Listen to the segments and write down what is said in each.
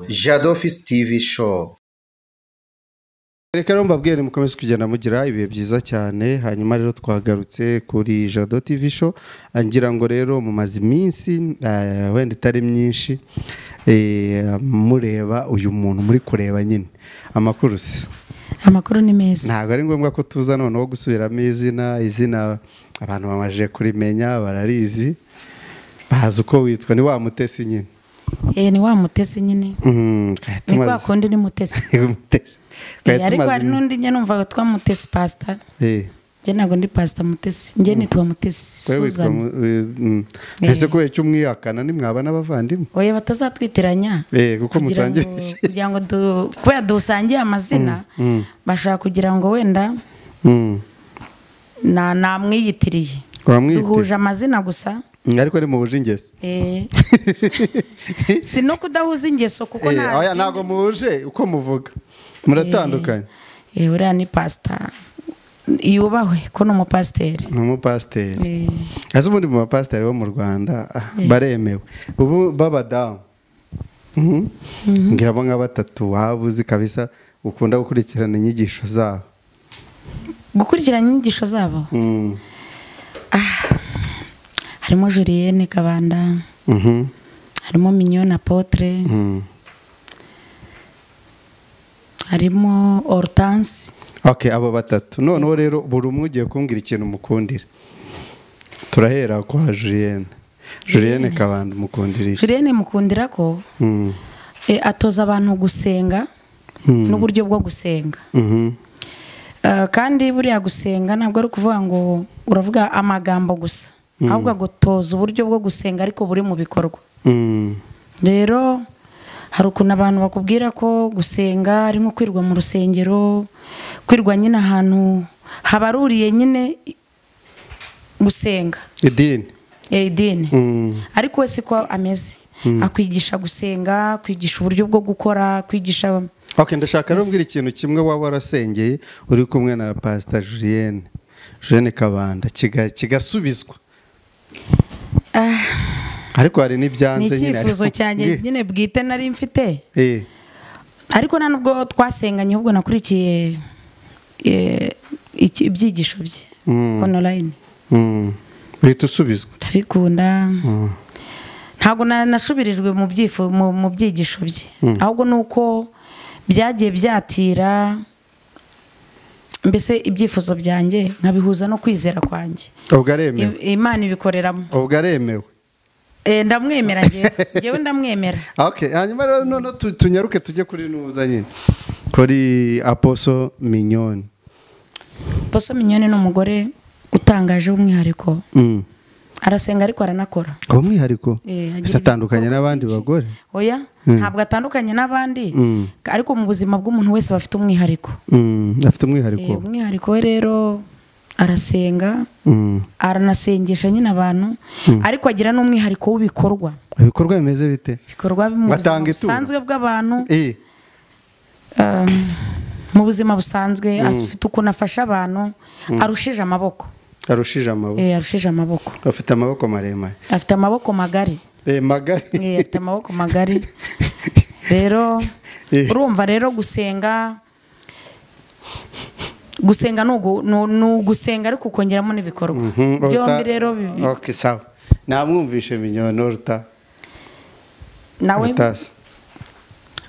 Jado Office TV show. Reka rero mbabwire mukomeze kugenda mugira ibihe byiza cyane. Hanyuma rero twagarutse kuri Jado TV show, angira ngo rero mu mazi minsi wenda itari myinshi mureba uyu muntu muri kureba nyine amakuru se. Amakuru ni meza. Ntabwo ari ngombwa ko tuza noneho gusubiramo izina abantu bamaje kurimenya bararizi, bazi uko witwa. Ni wa Mutesi nyine. Ni wa Mutesi nyine. Ni kwa kundi ni Mutesi. Mutesi. Ariko hari n'undi njye numva twa Mutesi Pastor. Je ntabwo ndi Pastor Mutesi. Njye nitwa Mutesi Susan. Ese ko icyo mwihakana ni mwaba n'abavandimwe? Oya batazatwitiranya. Kuko musangiye kugira ngo kubera dusangiye amazina bashaka kugira ngo wenda namwiyitiriye. Duhuje amazina gusa. Ariko ni muhuje ingeso. Si no kudahuza ingeso kuko oya ntago muhuje uko muvuga. Muratandukanye. Uriya ni Pastor yubahwe ko no mupasiteri. Ni umupasiteri. Ese ubundi mu bapasiteri bo mu Rwanda baremewe ubu babadamu. Ngira nka batatu wabuzi kabisa ukunda gukurikirana inyigisho zabo. Gukurikirana inyigisho zabo? Harimo Julienne Kabanda. Harimo Mignone Apotre. Harimo Hortense. Okay, abo batatu. Noneho rero buri umwe ugiye kumbwira ikintu mukundira. Turahera kwa Julienne. Julienne Kabanda mukundira iki? Julienne mukundira ko atoza abantu gusenga n'uburyo bwo gusenga. Kandi buriya gusenga ntabwo ari kuvuga ngo uravuga amagambo gusa. Ahubwo gutoza uburyo bwo gusenga ariko buri mu bikorwa. Rero hari ukuntu abantu bakubwira ko gusenga ari nko kwirwa mu rusengero, kwirwa nyine ahantu habaruriye nyine gusenga. Idini. Ariko we siko ameze. Akwigisha gusenga, kwigisha uburyo bwo gukora, kwigisha. Okay, ndashaka rero mbwira ikintu kimwe waba warasengeye uri kumwe na Pastor Julienne Kabanda kigasubizwa. Ariko hari n'ibyanze nyine. Ni icyifuzo cyanjye nyine bwite nari mfite. Ariko nta nubwo twasenganye ahubwo nakurikiye ibyigisho bye online. Uhita usubizwa. Ndabikunda. Ntabwo nashubirijwe mu byigisho bye. Ahubwo nuko byagiye byatira mbese ibyifuzo byanjye nkabihuza no kwizera kwanjye. Ubwo aremewe. Imana ibikoreramo. Ubwo aremewe. Ndamwemera njyewe ndamwemera. Okay, hanyuma rero none tunyaruke tujye kuri nuza nyine. Kuri Apostle Mignone. Apostle Mignone no mugore utangaje umwihariko. Arasenga ariko aranakora. Umwihariko? Ese atandukanye n'abandi bagore? Oya, ntabwo atandukanye n'abandi. Ariko mu buzima bw'umuntu wese bafite umwihariko. Afite umwihariko. Umwihariko we rero arasenga, aranasengesha nyine abantu, ariko agira n'umwihariko w'ibikorwa. Ibikorwa bimeze bite? Ibikorwa mu buzima busanzwe bw'abantu. Mu buzima busanzwe afite ukuntu afasha abantu arushije amaboko. Arushije amaboko. Arushije amaboko. Afite amaboko maremare. Afite amaboko magari. Magari. Afite amaboko magari. Rero urumva rero gusenga nugusenga ariko ukongeramo n'ibikorwa. Byombi rero bibi. Okay, sawa. Namwumvishe Mignone Horta. Nawe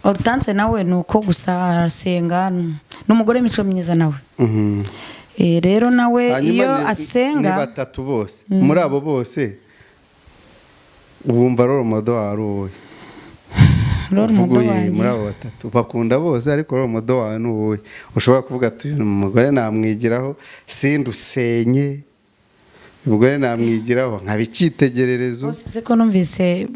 Hortense nawe nuko gusa arasenga n'umugore mico myiza nawe. Rero nawe iyo asenga ni batatu bose. Muri abo bose ubumva rero modo waruwe. Muri abo batatu bakunda bose ariko rero modo wawe n'uwowe. Ushobora kuvuga ati uyu mugore namwigiraho sindusenye. Umugore namwigiraho nkabikitegererezo. Bose ko numvise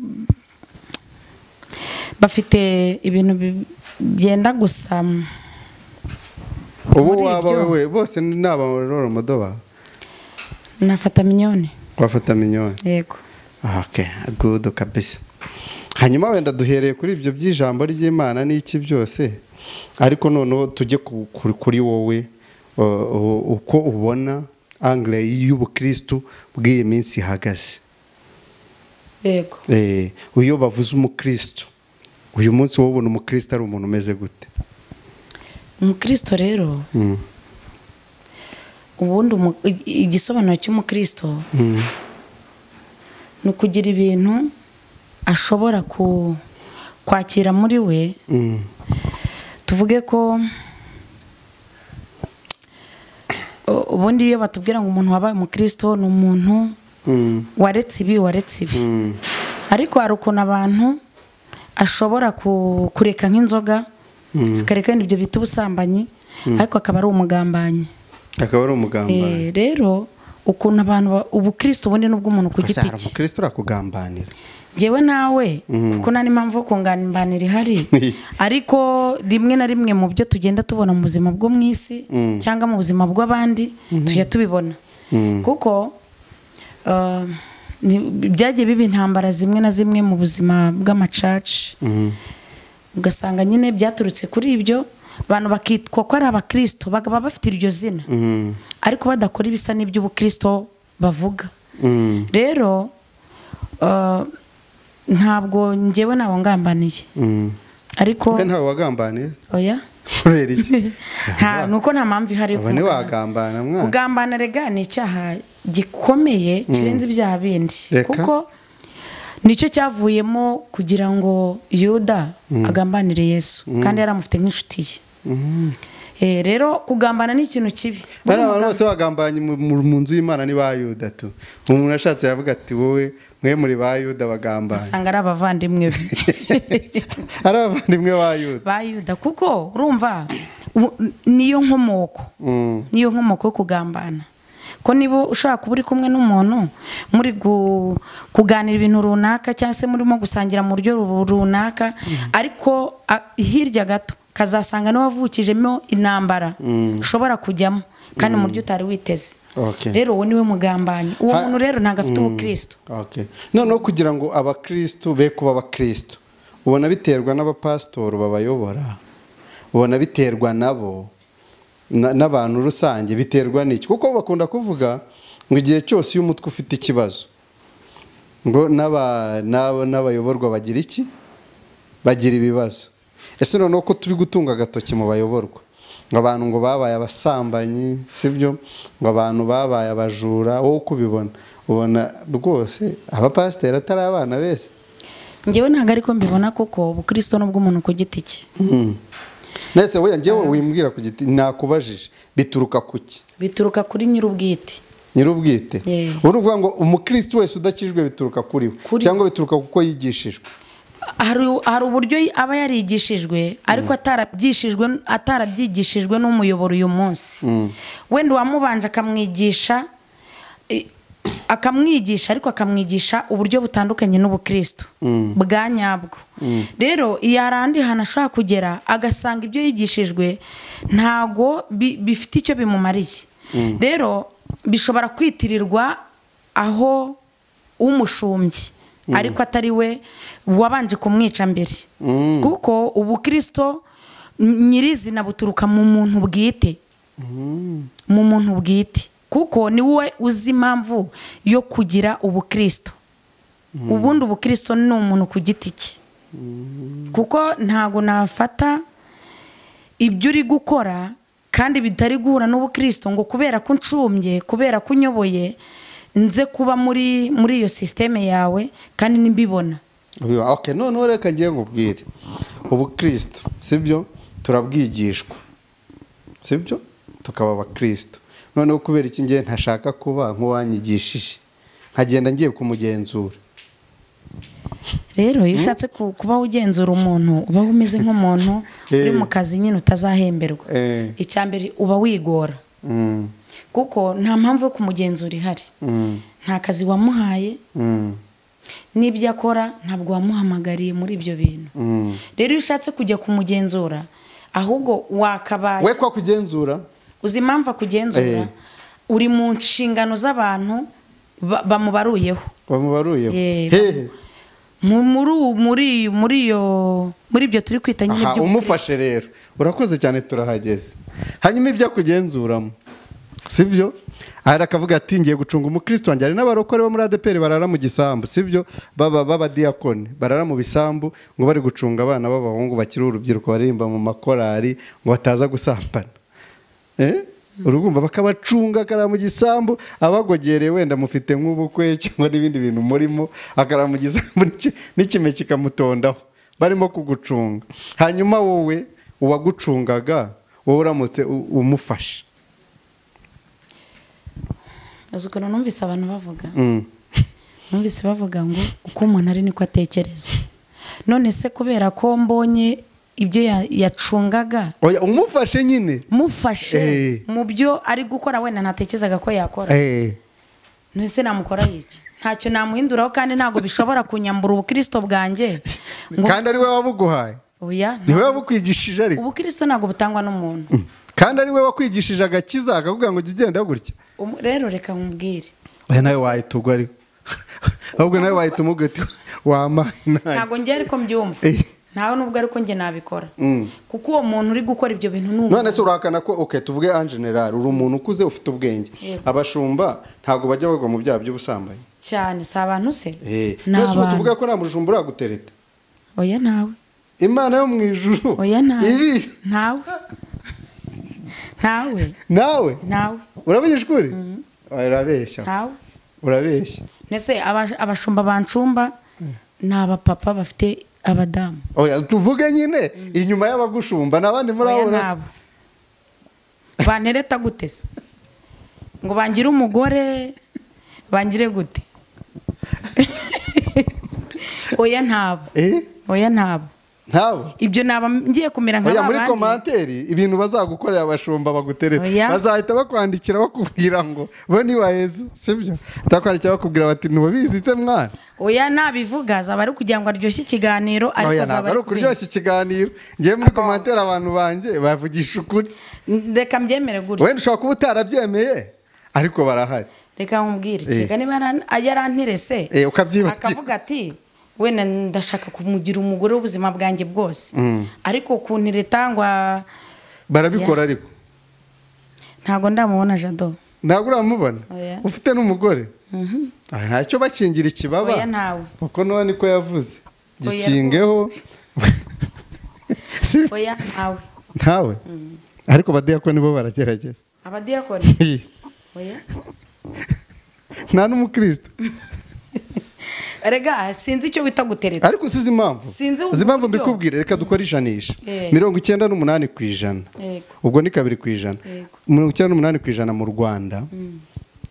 bafite ibintu byenda gusa. Ubu waba wewe bose n'abaroro modoba. Nafata Mignone. Wafata Mignone. Yego. Okay, good kabisa. Hanyuma wenda duhereye kuri ibyo by'ijambo ry'Imana n'iki byose. Ariko noneho tujye kuri wowe uko ubona angle y'ubukristo bw'iyi minsi ihagaze. Yego. Uyo bavuze umukristo uyu munsi wowe ubona umukristo ari umuntu umeze gute? umukristo rero ubundi igisobanuro cy'umukristo ni ukugira ibintu ashobora kwakira muri we. tuvuge ko ubundi iyo batubwira ngo umuntu wabaye umukristo ni umuntu waretse ibi ariko hari ukuntu abantu ashobora kureka nk'inzoga akareka ibyo bita ubusambanyi ariko akaba ari umugambanyi. Rero ukuntu abantu ubukristo ubundi n'ubw'umuntu ku giti cye. Umukristo urakugambanira njyewe nawe kuko nta n'impamvu yo kunganimbanira ihari ariko rimwe na rimwe mu byo tugenda tubona mu buzima bwo mu isi cyangwa mu buzima bw'abandi tujya tubibona kuko byagiye biba intambara zimwe na zimwe mu buzima bw'amacaci ugasanga nyine byaturutse kuri ibyo abantu bakitwa ko ari abakristo bakaba bafite iryo zina ariko badakora ibisa n'iby'ubukristo bavuga. Rero ntabwo njyewe nabo ngambaniye ariko ntawe wagambaniye oya kubera iki? nuko nta mpamvu ihari yo kugambana. Kugambana rega ni icyaha gikomeye kirenze ibyaha bindi kuko nicyo cyavuyemo kugira ngo Yuda agambanire Yesu kandi yaramufite nk'inshuti ye. Rero kugambana ni ikintu kibi. Bari abantu bose bagambanye mu nzu y'Imana ni ba Yuda tu. Umuntu ashatse yavuga ati wowe mwe muri ba Yuda bagambanye. Usanga ari abavandimwe be. Ari abavandimwe ba Yuda kuko urumva niyo nkomoko. Niyo nkomoko yo kugambana. Ko niba ushaka kuba uri kumwe n'umuntu muri kuganira ibintu runaka cyangwa se murimo gusangira mu buryo runaka ariko hirya gato kazasanga n'uwavukijemo intambara ushobora kujyamo kandi mu buryo utari witeze. Rero uwo niwe mugambanyi. Uwo muntu rero ntabwo afite ubukristo. Noneho kugira ngo abakristo be kuba abakristo ubona biterwa n'abapasitoro babayobora, ubona biterwa nabo n'abantu rusange, biterwa n'iki? Kuko bakunda kuvuga ngo igihe cyose iyo umutwe ufite ikibazo ngo n'abayoborwa bagira iki? Bagira ibibazo. Ese noneho ko turi gutunga agatoki mu bayoborwa ngo abantu ngo babaye abasambanyi sibyo, ngo abantu babaye abajura, wowe uko ubibona ubona rwose abapasiteri atari abana bese? Njyewe ntabwo ariko mbibona kuko ubukristo n'ubw'umuntu ku giti cye. Nese we njyewe wimbwira ku giti nakubajije bituruka kuki? Bituruka kuri nyirubwite. Nyirubwite? Uruvuga ngo umukristo wese udakijwe bituruka kuri we cyangwa bituruka kuko yigishijwe? Hari uburyo aba yarigishijwe ariko atarabyigishijwe n'umuyoboro uyu munsi. Wenda wamubanje akamwigisha ariko akamwigisha uburyo butandukanye n'ubukristo bwa nyabwo. Rero iyo arandi hano ashaka kugera agasanga ibyo yigishijwe ntago bifite icyo bimumariye. Rero bishobora kwitirirwa aho umushumbye ariko atari we wabanje kumwica mbere. Kuko ubukristo nyirizina buturuka mu muntu bwite. Mu muntu bwite kuko ni wowe uzi impamvu yo kugira ubukristo. Ubundi ubukristo ni umuntu ku giti cye. Kuko ntago nafata ibyo uri gukora kandi bitari guhura n'ubukristo ngo kubera ko ncumbye, kubera ko unyoboye nze kuba muri iyo systeme yawe kandi nimbibona. Noneho reka ngiye ngubwire ubukristo sibyo turabwigishwa sibyo tukaba abakristo. Noneho kubera iki ngiye ntashaka kuba nk'uwanyigishije nkagenda ngiye kumugenzura. Rero iyo ushatse kuba ugenzura umuntu uba umeze nk'umuntu uri mu kazi nyine utazahemberwa. Icyambere uba wigora kuko nta mpamvu yo kumugenzura ihari. Nta kazi wamuhaye n'ibyo akora ntabwo wamuhamagariye muri ibyo bintu. Rero iyo ushatse kujya kumugenzura ahubwo wakabaye we kwa kugenzura uzi impamvu akugenzura uri mu nshingano z'abantu bamubaruyeho. muri ibyo turi kwita nyine byo umufashe. Rero urakoze cyane turahageze. Hanyuma ibyo akugenzuramo sibyo Ahera akavuga ati ngiye gucunga umukristo wanjye. Hari n'abarokore bo muri ADPR barara mu gisambu, sibyo? Baba diakoni barara mu bisambu ngo bari gucunga abana b'abahungu bakiri urubyiruko baririmba mu makorari ngo bataza gusambana. Urugumva bakabacunga akara mu gisambu, abagogereye wenda mufite nk'ubukwe cyangwa n'ibindi bintu murimo, akara mu gisambu n'ikime kikamutondaho barimo kugucunga. Hanyuma wowe uwagucungaga wowe uramutse umufashe. Azukana numvise abantu bavuga. Numvise bavuga ngo uko umuntu ari niko atekereza. None se kubera ko mbonye ibyo yacungaga, oya umufashe nyine, mufashe mu byo ari gukora wenda ntatekerezaga ko yakora. Nese namukora iki? Ntacyo namuhinduraho kandi ntago bishobora kunyambura ubukristo bwanjye. Kandi ari we wabuguhaye. Oya, ni we wabukwigishije ariko. Ubukristo ntago butangwa n'umuntu. Kandi ari we wakwigishije agakiza akavuga ngo ugende gutya. Rero reka nkubwire. Oya nawe wahitugwa ariko. Ahubwo nawe wahita umugati wama. Ntago ngiye ariko mbyumva. Ntawe nubwo ariko nge nabikora. Kuko uwo muntu uri gukora ibyo bintu n'umuntu. None se urakana ko tuvuge en general uri umuntu ukuze ufite ubwenge. Abashumba ntago bajya bagwa mu byaha by'ubusambanyi. Cyane si abantu se. Nose tuvuga ko nta mujumba uragutereta. Oya nawe. Imana yo mu ijuru. Oya nawe. Ibi. Nawe. Nawe. Nawe. Urabigisha ukuri? Urabeshya. Nawe. Urabeshya. Nese abashumba bancumba ni abapapa bafite abadamu. Oya tuvuge nyine inyuma y'abagushumba nabandi muri abo rasa. Banereta gute se? Ngo bangire umugore bangire gute? Oya ntabo. Oya ntabo. Ntabo. Ibyo naba ngiye kumera nk'abandi. Oya muri komanteri ibintu bazagukorera abashumba bagutereta. Bazahita bakwandikira bakubwira ngo bo ni waheza, sibyo? Takwandikira bakubwira bati ntubizi se mwana. Oya nabivuga zaba ari kugira ngo aryoshye ikiganiro ariko zaba ari kuryoshya ikiganiro. Ngiye muri komanteri abantu banje bavugisha ukuri. Reka mbyemere gutyo. Wenda ushaka kuba utarabyemeye ariko barahari. Reka nkubwire cyega niba yarantirese. Akavuga ati wenda ndashaka kumugira umugore w'ubuzima bwanjye bwose. Ariko kuntiretangwa barabikora ariko. Ntago ndamubona Jado. Ntago uramubona? Ufite n'umugore? Ntacyo bakingira ikibaba. Oya ntawe. Kuko none niko yavuze. Gikingeho. Oya ntawe. Ntawe? Ariko abadiyakoni bo baragerageza. Abadiyakoni? Oya. Nta n'umukristo. Erega sinzi icyo wita gutereta. Ariko usize impamvu. Uzi impamvu mbikubwire reka dukora ijanisha. 98%. Ubwo ni 2%. 98% mu Rwanda.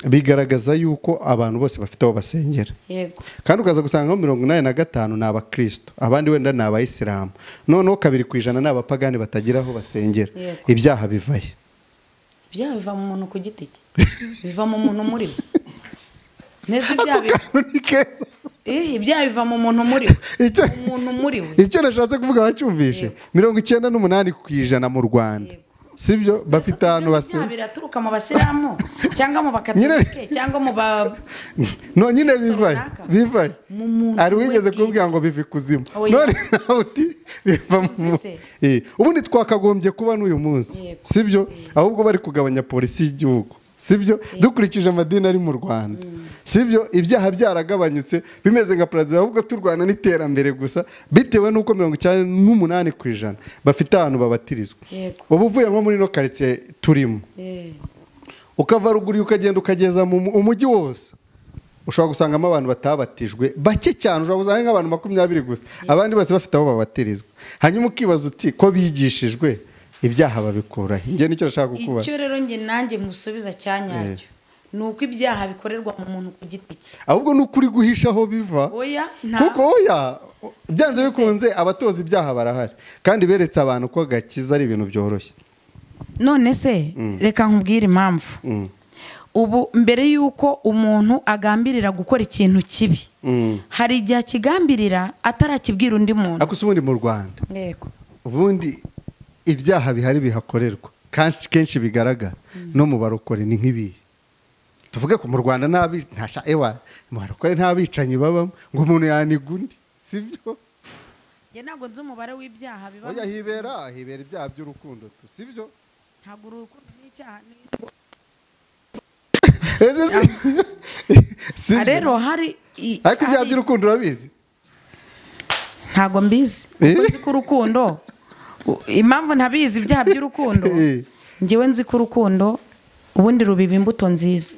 Bigaragaza yuko abantu bose bafite aho basengera. Kandi ukaza gusanga 85% ni abakristo, abandi wenda ni abayisilamu. Noneho 2% ni abapagani batagira aho basengera. Ibyaha bivaye. Ibyaha biva mu muntu ku giti cye. Biva mu muntu muri we. Neza ibyaha ibyaha biva mu muntu muri we. Umuntu muri we. Icyo nashatse kuvuga bacyumvishe 98% mu Rwanda. Sibyo bafite ahantu basenga. Biraturuka mu basilamu cyangwa mu bakatolike cyangwa mu ba no nyine bivaye. Ari wigeze kubwira ngo bivi kuzimu. None uti biva mu ubundi twakagombye kuba n'uyu munsi. Sibyo ahubwo bari kugabanya polisi y'igihugu. Sibyo dukurikije amadini ari mu Rwanda. Sibyo ibyaha byaragabanyutse bimeze nka Brazil ahubwo turwana n'iterambere gusa bitewe nuko 98% bafite ahantu babatirizwa. Ubu uvuye nko muri no quartier turimo. Ukava ruguru ukagenda ukageza mu umujyi wose. Ushobora gusangamo abantu batabatijwe bake cyane, ushobora gusanga nk'abantu 20 gusa. Abandi bose bafite aho babatirizwa. Hanyuma ukibaza uti ko bigishijwe ibyaha babikora. Nge nicyo nashaka kukuba. Icyo rero nge nanjye musubiza cyanyacyo. Nuko ibyaha bikorerwa mu muntu ku giti cye. Ahubwo nukuri guhisha aho biva. Oya kuko oya byanze bikunze abatoza ibyaha barahari kandi beretse abantu ko gakiza ari ibintu byoroshye. None se reka nkubwire impamvu. Ubu mbere yuko umuntu agambirira gukora ikintu kibi hari igihe kigambirira atarakibwira undi muntu. Akusi ubundi mu Rwanda. Yego. Ubundi ibyaha bihari bihakorerwa kandi kenshi bigaragara no mu barokore ni nk'ibi. Tuvuge ko mu Rwanda ntasha mu barokore ntabicanyi babamo ngo umuntu yanigundi, sibyo? Ye ntago nzi umubare w'ibyaha biba. Oya hibera ibyaha by'urukundo tu, sibyo? Ntago urukundo n'icyaha ni rero hari ariko ibyaha by'urukundo urabizi? ntago mbizi kuko nzi ko urukundo impamvu ntabizi ibyaha by'urukundo njyewe nzi ko urukundo ubundi rubiba imbuto nziza.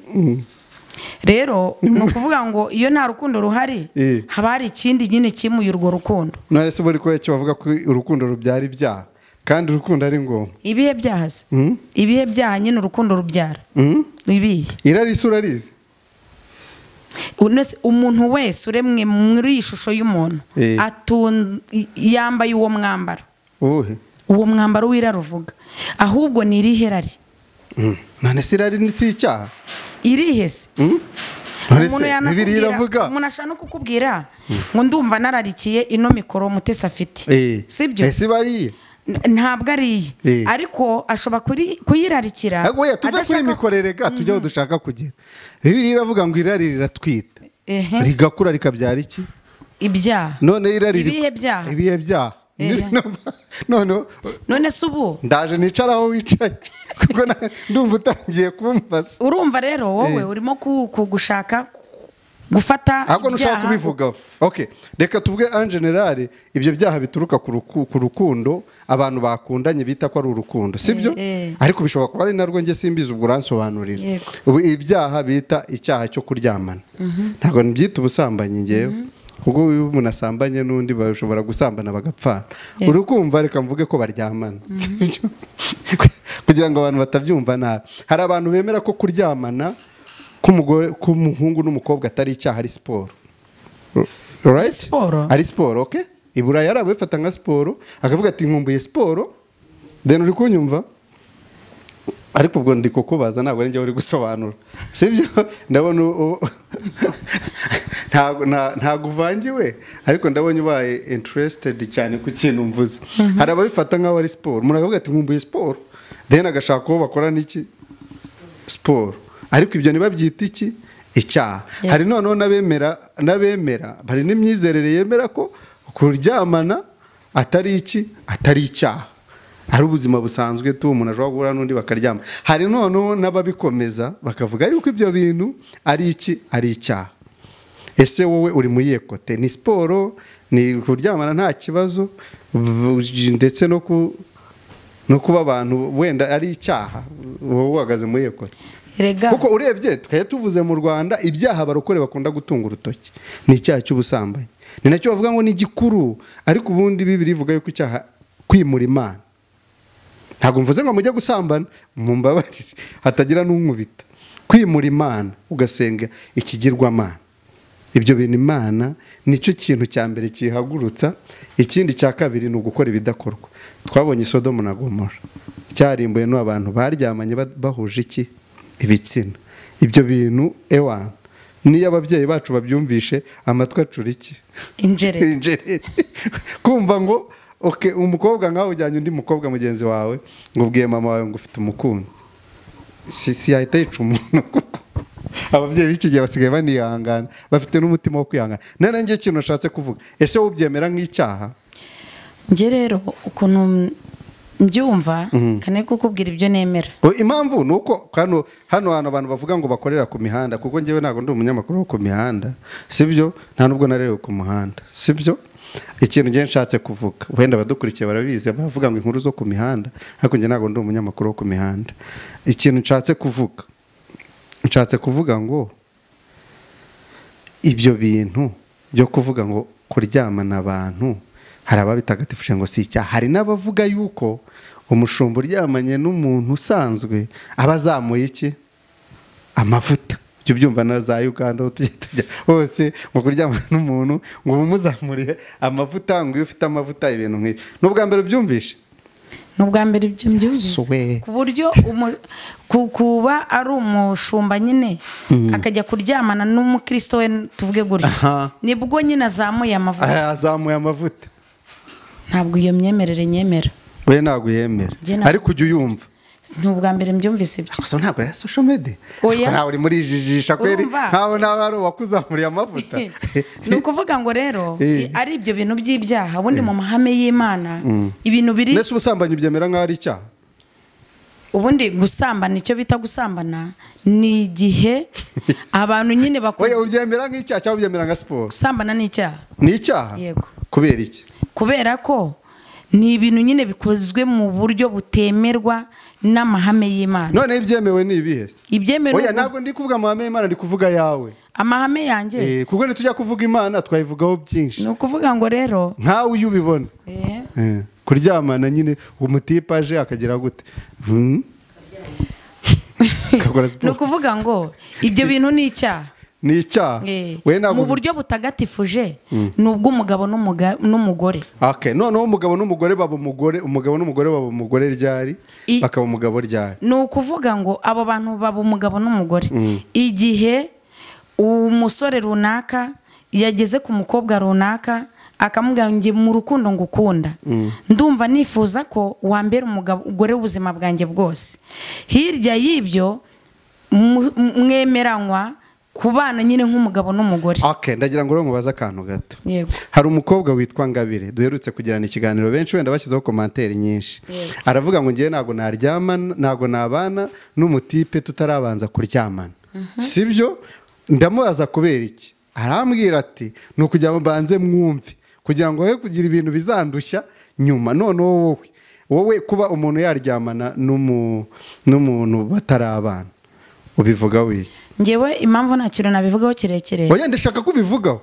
rero ni ukuvuga ngo iyo nta rukundo ruhari haba hari ikindi nyine kimuye urwo rukundo. none se buri ko icyo bavuga ko urukundo rubyara ibyaha kandi urukundo ari ngombwa. ibihe byaha se ibihe byaha nyine urukundo rubyara ibihe. irari se urarizi? umuntu wese uremwe muri iyi shusho y'umuntu yambaye uwo mwambaro. uwo mwambaro w'irari uvuga ahubwo ni irihe rari? none se irari si icyaha? irihe se? umuntu iravuga umuntu ashaka no kukubwira ngo ndumva nararikiye ino mikoro Mutesi afite, sibyo? ese bariye ntabwo ariye ariko ashobora kuyirarikira. tuve kuri mikorerega tujyaho dushaka kugera. Bibiliya iravuga ngo irari riratwita rigakura rikabyara iki? ibyaha. none irari ibihe byaha. ibihe byaha none se ubu ndaje nicara aho wicaye kuko ndumva utangiye kumbaza. urumva rero wowe urimo kugushaka gufata ahubwo ntushaka kubivugaho. reka tuvuge en general ibyo byaha bituruka ku rukundo abantu bakundanye bita ko ari urukundo, sibyo? ariko bishobora kuba ari narwo njye simbizi, ubwo uransobanurira. ibyaha bita icyaha cyo kuryamana ntabwo nibyita ubusambanyi ngewe, kuko iyo umuntu asambanye n'undi bashobora gusambana bagapfana. urukumva reka mvuge ko baryamana, sibyo? kugira ngo abantu batabyumva nabi. hari abantu bemera ko kuryamana k'umuhungu n'umukobwa atari icyaha, ari siporo. ari siporo. i Burayi hari ababifata nka siporo, akavuga ati nkumbuye siporo, then uri kunyumva. ariko ubwo ndi kukubaza ntabwo ari njye uri gusobanura, sibyo? ndabona ntabwo uvangiwe, ariko ndabona ubaye interested cyane ku kintu mvuze. hari ababifata nk'aho ari siporo, umuntu akavuga ati nkumbuye siporo, then agashaka uwo bakora n'iki siporo, ariko ibyo ntibabyita iki icyaha. hari noneho n'abemera hari n'imyizerere yemera ko kuryamana atari iki atari icyaha, ari ubuzima busanzwe tu umuntu ashobora guhura n'undi bakaryama. hari noneho n'ababikomeza bakavuga yuko ibyo bintu ari iki ari icyaha. ese wowe uri muri yekote? ni siporo, ni kuryamana nta kibazo, ndetse no kuba abantu wenda ari icyaha, wowe uhagaze muri yekote? kuko urebye twari tuvuze mu Rwanda ibyaha abarokore bakunda gutunga urutoki ni icyaha cy'ubusambanyi, ni nacyo bavuga ngo ni gikuru. ariko ubundi Bibiliya ivuga yuko icyaha kwimura Imana. ntabwo mvuze ngo mujye gusambana, mumbabarire hatagira n'unkubita. kwimura Imana ugasenga ikigirwamana, ibyo bintu Imana nicyo kintu cya mbere kihagurutsa. ikindi cya kabiri ni ugukora ibidakorwa. twabonye Sodomu na Gomora cyarimbuye n'abantu baryamanye bahuje iki ibitsina. ibyo bintu niyo ababyeyi bacu babyumvishe amatwi acura iki injere. kumva ngo umukobwa nkawe ujyanye undi mukobwa mugenzi wawe ngo ubwiye mama wawe ngo ufite umukunzi, si yahita yica umuntu. kuko ababyeyi b'iki gihe basigaye banihangana, bafite n'umutima wo kwihangana. none njye ikintu nashatse kuvuga, ese wowe ubyemera nk'icyaha? njye rero ukuntu mbyumva kane kukubwira ibyo nemera. impamvu ni uko hano hantu abantu bavuga ngo bakorera ku mihanda, kuko njyewe ntabwo ndi umunyamakuru wo ku mihanda, sibyo? nta nubwo narewe ku muhanda, sibyo? ikintu njye nshatse kuvuga, wenda abadukurikiye barabizi, bavuga ngo inkuru zo ku mihanda, ariko njye ntabwo ndi umunyamakuru wo ku mihanda. ikintu nshatse kuvuga ngo ibyo bintu byo kuvuga ngo kuryamana abantu, hari ababitagatifuje ngo si icyaha. hari n'abavuga yuko umushumba uryamanye n'umuntu usanzwe aba azamuye iki amavuta. ibyo byumva na za Uganda tujya hose ngo kuryamana n'umuntu ngo umuzamuriye amavuta, ngo iyo ufite amavuta ibintu nk'ibi. n'ubwa mbere byumvishe? n'ubwa mbere ibyo mbyumvise, ku buryo kuba ari umushumba nyine akajya kuryamana n'umukristo we tuvuge gutya, nibwo nyine azamuye amavuta. ntabwo iyo myemerere nyemera. we ntabwo yemera, ariko ujya uyumva. n'ubwa mbere mbyumvise ibyo. gusa ntabwo ari social media, ntawe uri muri jijisha kweri, nkaho nawe ari uwakuzamuriye amavuta. ni ukuvuga ngo rero ari ibyo bintu by'ibyaha, ubundi mu mahame y'Imana ibintu biri. mbese ubusambanyi byemera nk'aho ari icyaha? ubundi gusambana, icyo bita gusambana ni igihe abantu nyine bakoze. Oya, ubyemera nk'icyaha cyangwa ubyemera nka siporo? Gusambana ni icyaha. Ni icyaha? Yego. Kubera iki? Kubera ko ni ibintu nyine bikozwe mu buryo butemerwa n'amahame y'Imana. None ibyemewe ni ibihe? Ibyemewe. Oya, ntabwo ndi kuvuga amahame y'Imana, ndi kuvuga yawe. Amahame yanjye. Kuko nitujya kuvuga Imana twayivugaho byinshi. Ni ukuvuga ngo rero nkawe uyu ubibona. Kuryamana nyine umutipe aje akagira gute? Ni ukuvuga ngo ibyo bintu ni icyaha. Ni icyaha. Mu buryo butagatifuje ni ubw'umugabo n'umugore. Okay, noneho umugabo n'umugore baba umugore ryari, bakaba umugabo ryari? Ni ukuvuga ngo abo bantu baba umugabo n'umugore igihe umusore runaka yageze ku mukobwa runaka akamubwira ngo mu rukundo ngukunda, ndumva nifuza ko wambera umugore w'ubuzima bwanjye bwose. Hirya y'ibyo mwemeranywa kubana nyine nk'umugabo n'umugore. Okay, ndagira ngo mubaze akantu gato. Yego. Hari umukobwa witwa Ngabire duherutse kugirana ikiganiro, benshi wenda bashyizeho commentaire nyinshi. Aravuga ngo ngiye ntago nabana n'umutipe tutarabanza kuryamana. Sibyo? Ndamubaza kubera iki? Arambwira ati ni ukugira ngo mbanze mwumve, kugira ngo he kugira ibintu bizandushya nyuma. None wowe kuba umuntu yaryamana n'umuntu batarabana ubivuga wiki? Ngewe impamvu nta kintu nabivugaho kirekire. Oya, ndashaka kubivugaho.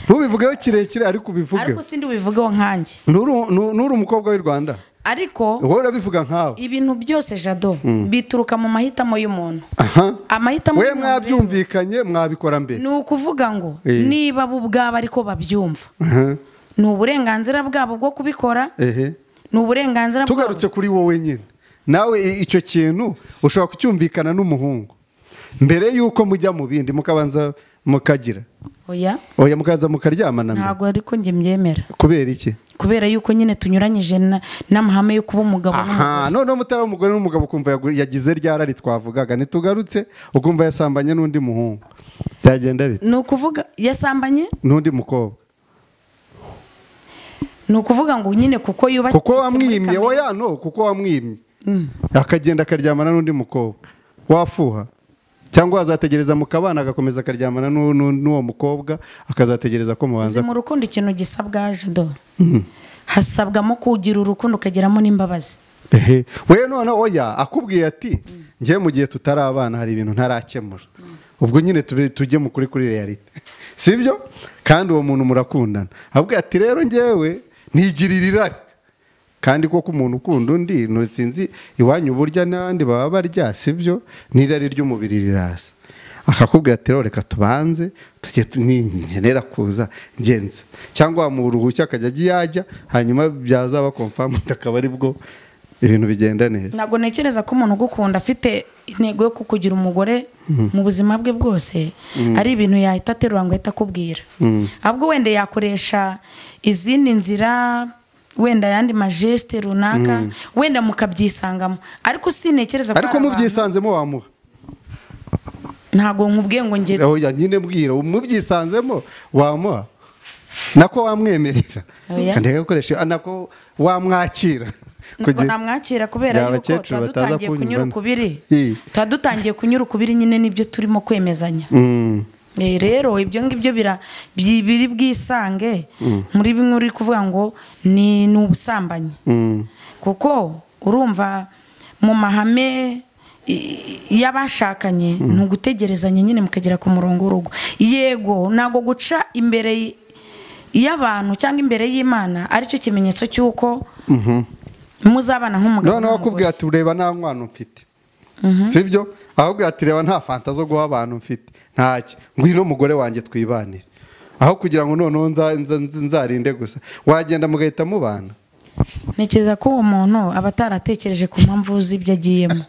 Ntubivugaho kirekire ariko ubivugeho. Ariko sindi ubivugaho nkanjye. Nuri umukobwa w'u Rwanda. Ariko wowe urabivuga nkawe. Ibintu byose Jado bituruka mu mahitamo y'umuntu. Amahitamo we mwabyumvikanye mwabikora mbere. Ni ukuvuga ngo niba bo ubwabo ariko babyumva, ni uburenganzira bwabo bwo kubikora. Ni uburenganzira bwabo. Tugarutse kuri wowe nyine, nawe icyo kintu ushobora kucyumvikana n'umuhungu mbere yuko mujya mu bindi mukabanza mukagira. Oya mukaza mukaryamana. Ntabwo ariko njye mbyemera. Kubera iki? Kubera yuko nyine tunyuranyije n'amahame yo kuba umugabo n'umugore. Noneho mutari umugore n'umugabo kumva yagize ryarari twavugaga, nitugarutse ukumva yasambanye n'undi muhungu, byagenda bite? Ni ukuvuga yasambanye n'undi mukobwa. Ni ukuvuga ngo nyine kuko yubatse, kuko wamwimye. Oya, no, kuko wamwimye akagenda akaryamana n'undi mukobwa, wafuha? Cyangwa azategereza mukabana agakomeza akaryamana n'uwo mukobwa akazategereza ko mubanza? Mu rukundo ikintu gisabwa Jado, hasabwamo kugira urukundo ukageramo n'imbabazi. We none oya akubwiye ati ngiye mu gihe tutarabana hari ibintu ntarakemura, ubwo nyine tujye mu kuri reality, sibyo? Kandi uwo muntu murakundana, abwiye ati rero ngewe ntigirira irari, kandi koko umuntu ukunda undi sinzi iwanyu burya n'abandi baba barya, sibyo? N'irari ry'umubiri riraza, akakubwira ati reka tubanze tujye nkenera kuza ngenza, cyangwa mu ruhushya akajya yajya, hanyuma byazaba confirm akaba ari bwo ibintu bigenda neza. Ntabwo ntekereza ko umuntu ugukunda afite intego yo kukugira umugore mu buzima bwe bwose ari ibintu yahita aterura ngo ahita akubwira. Ahubwo wenda yakoresha izindi nzira, wenda yandi majeste runaka, wenda mukabyisangamo, ariko sinekereza ko ariko mubyisanzemo wamuha. Ntabwo nkubwiye ngo nge oya nyine mbwira mubyisanzemo wamuha, nako wamwemerera kandi agakoresha nako wamwakira. Namwakira kubera yuko twadutangiye kunyura ukubiri, twadutangiye kunyura ukubiri nyine nibyo turimo kwemezanya. Rero ibyo ngibyo biri bwisange muri bimwe uri kuvuga ngo ni ubusambanyi, kuko urumva mu mahame y'abashakanye ni ugutegerezanya nyine mukagera ku murongo w'urugo. Yego ntabwo guca imbere y'abantu cyangwa imbere y'Imana aricyo kimenyetso cy'uko muzabana nk'umugabo. None wakubwiye ati ureba nta mwana mfite, sibyo? Ahubwo ati reba nta fanta zo guha abantu mfite, ntacyo, ngwino mugore wanjye twibanire, aho kugira ngo noneho nzarinde gusa wagenda mugahita mubana. Ntekereza ko uwo muntu aba ataratekereje ku mpamvu z'ibyo agiyemo,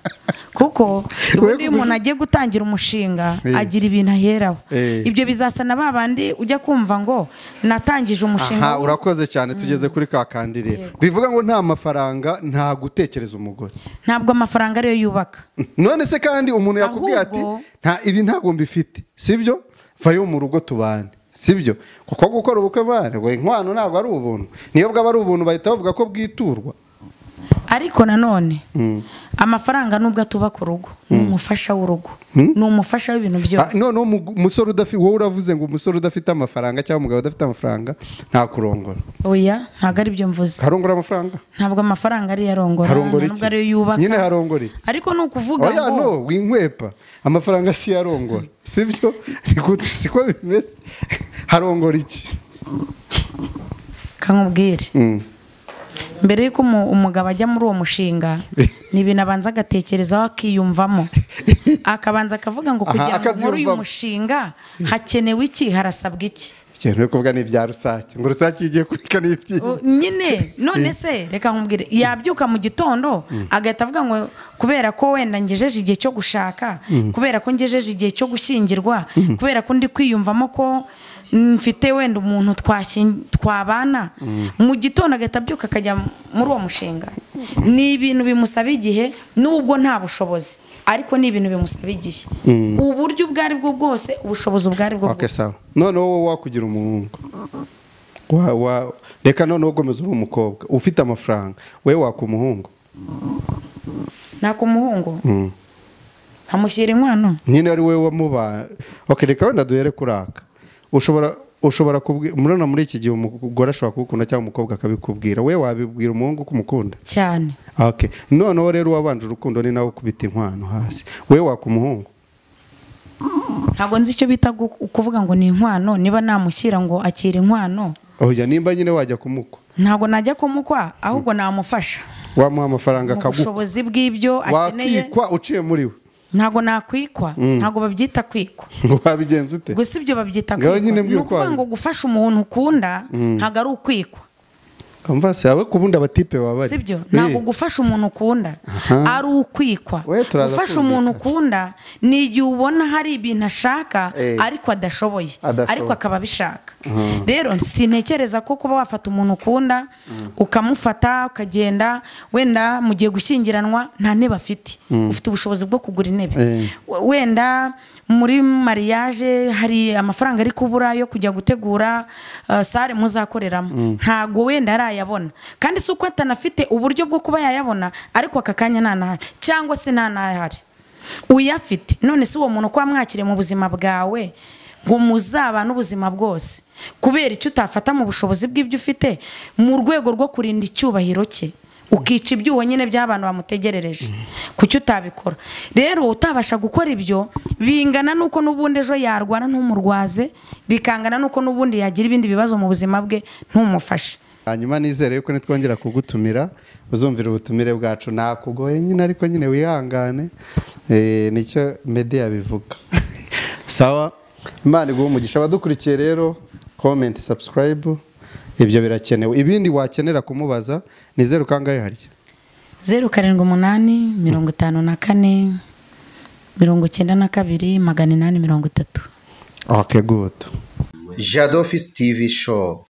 kuko iyo umuntu agiye gutangira umushinga agira ibintu aheraho. Ibyo bizasana babandi ujya kumva ngo natangije umushinga. Urakoze cyane, tugeze kuri ka kandi rero bivuga ngo nta mafaranga nta gutekereza umugore. Ntabwo amafaranga ariyo yubaka. None se kandi umuntu yakubwiye ati ibi ntabwo mbifite, sibyo? Vayo mu rugo tubane, sibyo? Kuko gukora ubukwe bane ngo inkwano ntabwo ari ubuntu, niyo bwaba ari ubuntu bahita bavuga ko bwiturwa. ariko nanone amafaranga nubwo atubaka urugo ni umufasha w'urugo, ni umufasha w'ibintu byose. none umusore udafite, wowe uravuze ngo umusore udafite amafaranga cyangwa umugabo udafite amafaranga nta kurongora? Oya, ntabwo ari byo mvuze. Harongora amafaranga? Ntabwo amafaranga ari yarongora, ntabwo ari yubaka nyine harongora. Ariko ni ukuvuga ngo no winkwepa amafaranga si yarongora, sibyo? Siko bimeze. Harongora iki? Kankubwire, mbere yuko umugabo ajya muri uwo mushinga ni ibintu abanza agatekerezaho akiyumvamo, akabanza akavuga ngo kugira ngo muri uyu mushinga hakenewe iki, harasabwa iki. Cyane kuvuga ni ibya rusake, ngo rusake igiye kurika n'ibyi nyine. None se reka nkubwire, yabyuka mu gitondo agahita avuga ngo kubera ko wenda ngejeje igihe cyo gushaka, kubera ko ngejeje igihe cyo gushyingirwa, kubera ko ndi kwiyumvamo ko mfite wenda umuntu twabana, mu gitondo agahita abyuka akajya muri uwo mushinga. Ni ibintu bimusaba igihe, nubwo nta bushobozi, ariko ni ibintu bimusaba igihe, uburyo ubwo ari bwo bwose, ubushobozi ubwo ari bwo bwose. None wowe wakugira umuhungu, reka none ugomeza uri umukobwa ufite amafaranga, wewe waka umuhungu? Naka umuhungu nkamushyira inkwano, nyine ari wowe wamubaye. Reka wenda duhere kuraka. Ushobora kubwira, murana muri iki gihe umugore ashobora kugukunda cyangwa umukobwa akabikubwira, we wabibwira umuhungu ko umukunda cyane? Noneho rero wabanje urukundo ni nawe ukubita inkwano hasi, we waka umuhungu? Ntabwo nzi icyo bita kuvuga ngo ni inkwano, niba namushyira ngo akira inkwano. Oya, nimba nyine wajya kumukwa? Ntabwo najya kumukwa, ahubwo namufasha, wamuha amafaranga akaguha ubushobozi bw'ibyo akeneye. Wakikwa uciye muri we? Ntabwo nakwikwa, ntabwo babyita kwikwa. Ngo wabigenza ute? Gusa ibyo babyita kwikwa. Ni ukuvuga ngo gufasha umuntu ukunda ntabwo ari ukwikwa. Kamvase yawe kubunda abatipe babari, sibyo? Ntabwo gufasha umuntu ukunda ari ukwikwa. Gufasha umuntu ukunda ni igihe ubona hari ibintu ashaka ariko adashoboye, ariko akaba abishaka. Rero sintekereza ko kuba wafata umuntu ukunda ukamufata ukagenda, wenda mugiye gushyingiranwa nta ntebe afite, ufite ubushobozi bwo kugura intebe, wenda muri mariage hari amafaranga ari kubura yo kujya gutegura sare muzakoreramo, ntago wenda arayabona, kandi si uko atanafite uburyo bwo kuba yayabona, ariko aka kanya ntanahari cyangwa se ntanahari. Uyafite, none si uwo muntu ko wamwakiriye mu buzima bwawe ngo muzabane ubuzima bwose, kubera icyo utafata mu bushobozi bw'ibyo ufite mu rwego rwo kurinda icyubahiro cye, ukica ibyuho nyine by'abantu bamutegerereje, kuki utabikora? Rero utabasha gukora ibyo, bingana nuko n'ubundi ejo yarwara ntumurwaze, bikangana nuko n'ubundi yagira ibindi bibazo mu buzima bwe ntumufashe. Hanyuma nizere yuko nitwongera kugutumira uzumvira ubutumire bwacu. Nakugoye nyine, ariko nyine wihangane, nicyo media bivuga. Sawa, Imana iguhe umugisha. Abadukurikiye rero, comment, subscribe, ibyo birakenewe. Ibindi wakenera kumubaza ni 0 kangahe harya? 078 54 92 830. Okay, good. Jado Office TV Show.